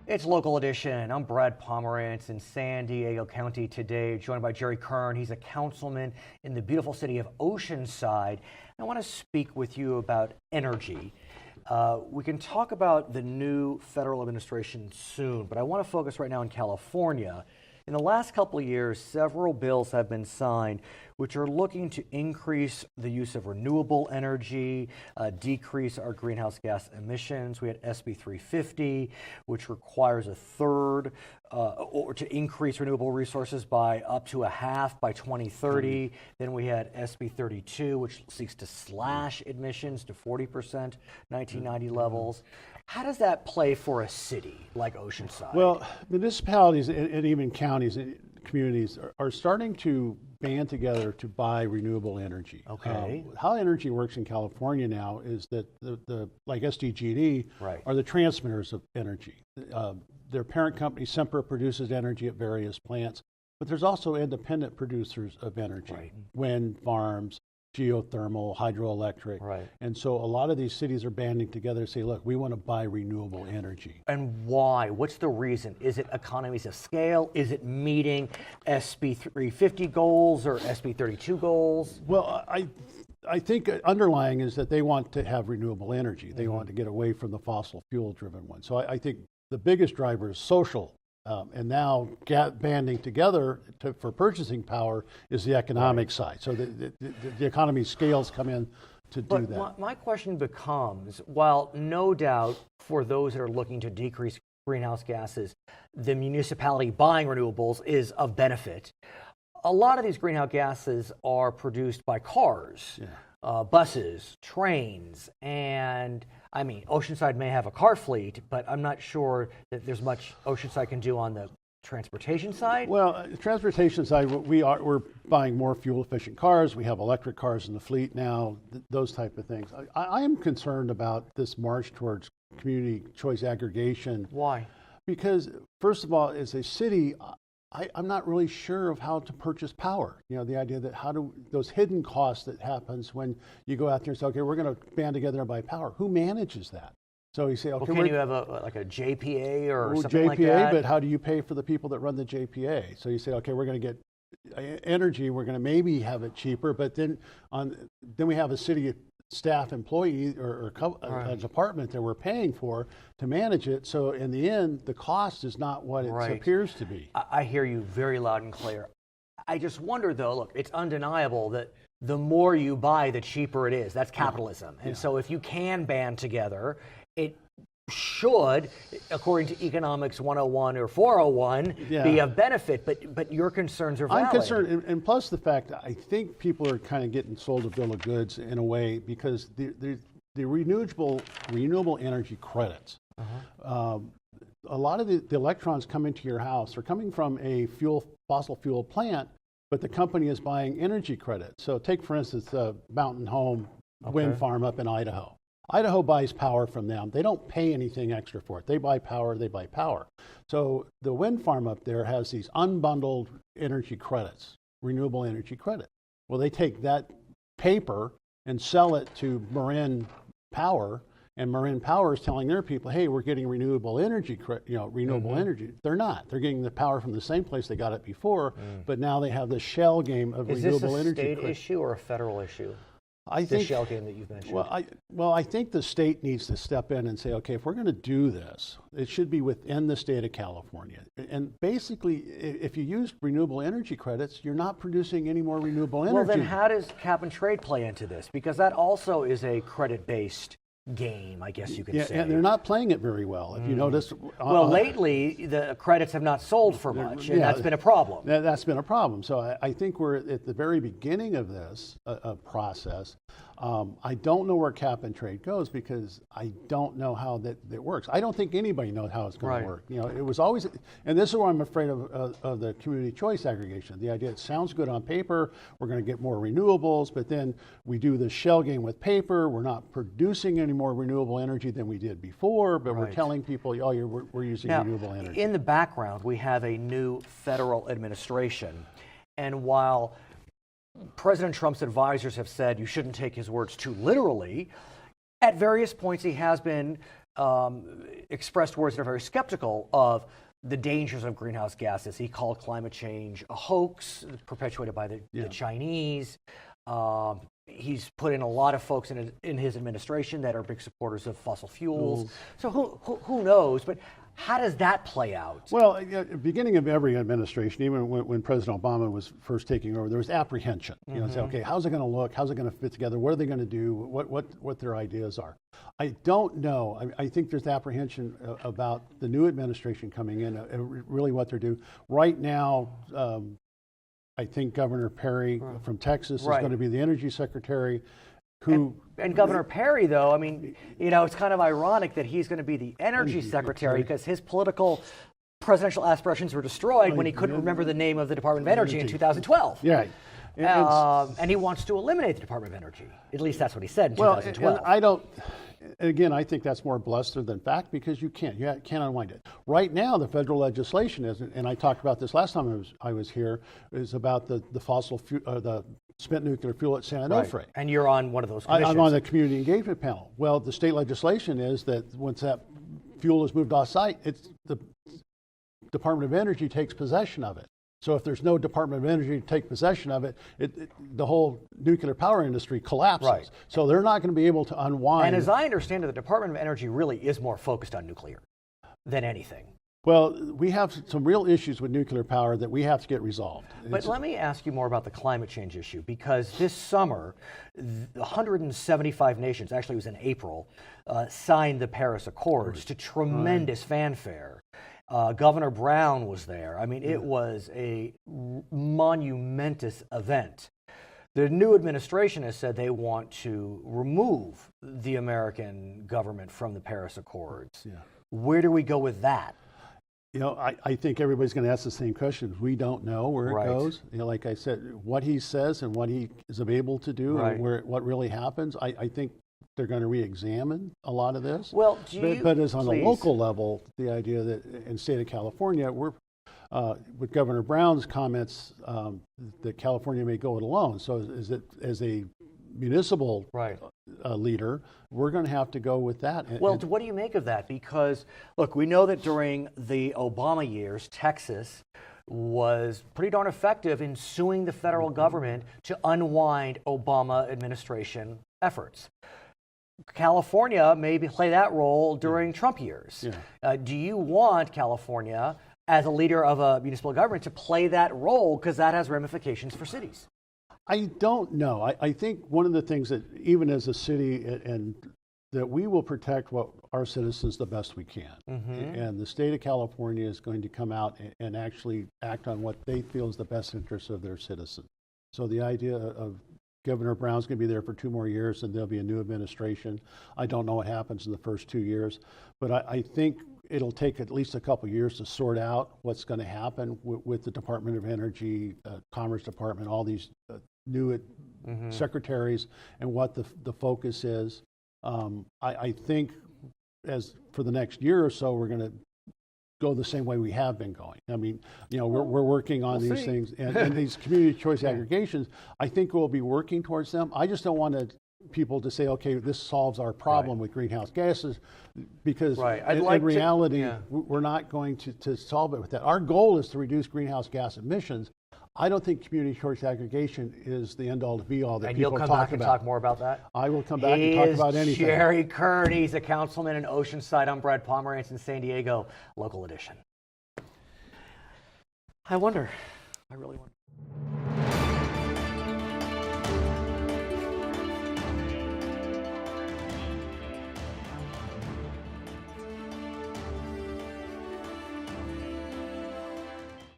It's Local Edition. I'm Brad Pomerance in San Diego County today, joined by Jerry Kern. He's a councilman in the beautiful city of Oceanside. I want to speak with you about energy. We can talk about the new federal administration soon, but I want to focus right now in California. In the last couple of years, several bills have been signed which are looking to increase the use of renewable energy, decrease our greenhouse gas emissions. We had SB 350, which requires a third, or to increase renewable resources by up to a half by 2030. Then we had SB 32, which seeks to slash emissions to 40%, 1990 levels. How does that play for a city like Oceanside? Well, municipalities and even counties and communities are starting to band together to buy renewable energy. Okay. How energy works in California now is that the like SDG&E Right. are the transmitters of energy. Their parent company, Sempra, produces energy at various plants, but there's also independent producers of energy, Right. wind farms, geothermal, hydroelectric. Right. And so a lot of these cities are banding together to say, look, we want to buy renewable energy. And why? What's the reason? Is it economies of scale? Is it meeting SB 350 goals or SB 32 goals? Well, I think underlying is that they want to have renewable energy. They want to get away from the fossil fuel driven one. So I think the biggest driver is social. And now banding together for purchasing power is the economic side. So the economy scales come in to do that. But my question becomes, while no doubt for those that are looking to decrease greenhouse gases, the municipality buying renewables is of benefit. A lot of these greenhouse gases are produced by cars, buses, trains, and I mean, Oceanside may have a car fleet, but I'm not sure that there's much Oceanside can do on the transportation side. Well, transportation side, we're buying more fuel efficient cars. We have electric cars in the fleet now, those type of things. I am concerned about this march towards community choice aggregation. Why? Because first of all, as a city, I'm not really sure of how to purchase power. You know, the idea that those hidden costs that happens when you go out there and say, okay, we're going to band together and buy power. Who manages that? So you say, okay, well, can you have like a JPA or something JPA, like that? but how do you pay for the people that run the JPA? So you say, okay, we're going to get energy. We're going to maybe have it cheaper, but then we have a city staff employee or a department that we're paying for to manage it. So in the end, the cost is not what it appears to be. I hear you very loud and clear. I just wonder though, look, it's undeniable that the more you buy, the cheaper it is. That's capitalism. And so if you can band together, it should, according to Economics 101 or 401, be of benefit, but your concerns are valid. I'm concerned, and plus the fact that I think people are kind of getting sold a bill of goods in a way because the renewable energy credits, a lot of the electrons come into your house are coming from a fossil fuel plant, but the company is buying energy credits. So take, for instance, Mountain Home wind farm up in Idaho. Idaho buys power from them. They don't pay anything extra for it. They buy power, they buy power. So the wind farm up there has these unbundled energy credits, renewable energy credit. Well, they take that paper and sell it to Marin Power, and Marin Power is telling their people, hey, we're getting renewable energy, energy. They're not. They're getting the power from the same place they got it before, but now they have the shell game of renewable energy. Is this a state issue or a federal issue? I think, the shell game that you've mentioned. Well, I think the state needs to step in and say, okay, if we're going to do this, it should be within the state of California. And basically, if you use renewable energy credits, you're not producing any more renewable energy. Well, then how does cap and trade play into this? Because that also is a credit-based game, I guess you could say. And they're not playing it very well. If you notice, well, lately the credits have not sold for much, and that's been a problem. That's been a problem. So I think we're at the very beginning of this process. I don't know where cap and trade goes because I don't know how that works. I don't think anybody knows how it's going to work. You know, it was always, and this is where I'm afraid of the community choice aggregation. The idea it sounds good on paper, we're going to get more renewables, but then we do the shell game with paper. We're not producing any more renewable energy than we did before, but we're telling people, oh, we're using renewable energy. In the background, we have a new federal administration, and while President Trump's advisors have said you shouldn't take his words too literally, at various points he has been expressed words that are very skeptical of the dangers of greenhouse gases. He called climate change a hoax perpetuated by the Chinese. He's put in a lot of folks in his administration that are big supporters of fossil fuels. So who knows? But how does that play out? Well, at the beginning of every administration, even when President Obama was first taking over, there was apprehension. You know, say, okay, how's it going to look? How's it going to fit together? What are they going to do? What their ideas are? I don't know. I think there's apprehension about the new administration coming in, really what they're doing. Right now, I think Governor Perry from Texas is going to be the energy secretary. And Governor Perry, though, I mean, you know, it's kind of ironic that he's going to be the energy secretary because his political presidential aspirations were destroyed when he couldn't remember the name of the Department of Energy in 2012. Yeah. And he wants to eliminate the Department of Energy. At least that's what he said in 2012. And again, I think that's more bluster than fact because you can't unwind it. Right now, the federal legislation is, and I talked about this last time I was here, is about the fossil fuel, the spent nuclear fuel at San Onofre. And you're on one of those commissions. I'm on the community engagement panel. Well, the state legislation is that once that fuel is moved off site, it's the Department of Energy takes possession of it. So if there's no Department of Energy to take possession of it, the whole nuclear power industry collapses. Right. So they're not going to be able to unwind. And as I understand it, the Department of Energy really is more focused on nuclear than anything. Well, we have some real issues with nuclear power that we have to get resolved. But let me ask you more about the climate change issue, because this summer, 175 nations, actually it was in April, signed the Paris Accords to tremendous fanfare. Governor Brown was there. I mean, it was a monumentous event. The new administration has said they want to remove the American government from the Paris Accords. Yeah. Where do we go with that? You know, I think everybody's going to ask the same question. We don't know where it goes. You know, like I said, what he says and what he is able to do and what really happens, I think they're going to re-examine a lot of this. Well, but as on a local level, the idea that in the state of California, we're with Governor Brown's comments that California may go it alone. So is it as a municipal leader, we're going to have to go with that. Well, what do you make of that? Because, look, we know that during the Obama years, Texas was pretty darn effective in suing the federal government to unwind Obama administration efforts. California may play that role during Trump years. Yeah. Do you want California, as a leader of a municipal government, to play that role because that has ramifications for cities? I don't know. I think one of the things that even as a city and that we will protect what our citizens the best we can. And the state of California is going to come out and actually act on what they feel is the best interest of their citizens. So the idea of Governor Brown's going to be there for 2 more years and there'll be a new administration. I don't know what happens in the first 2 years, but I think it'll take at least a couple of years to sort out what's going to happen with the Department of Energy, Commerce Department, all these new secretaries and what the focus is. I think as for the next year or so, we're going to go the same way we have been going. I mean, you know, we're working on these things and these community choice aggregations. I think we'll be working towards them. I just don't want people to say, okay, this solves our problem with greenhouse gases, because in reality, we're not going to solve it with that. Our goal is to reduce greenhouse gas emissions. I don't think community choice aggregation is the end all to be all that people talk about. And you'll come back and talk more about that? I will come back and talk about anything. Jerry Kern, he's a councilman in Oceanside. I'm Brad Pomerance in San Diego, local edition. I really wonder.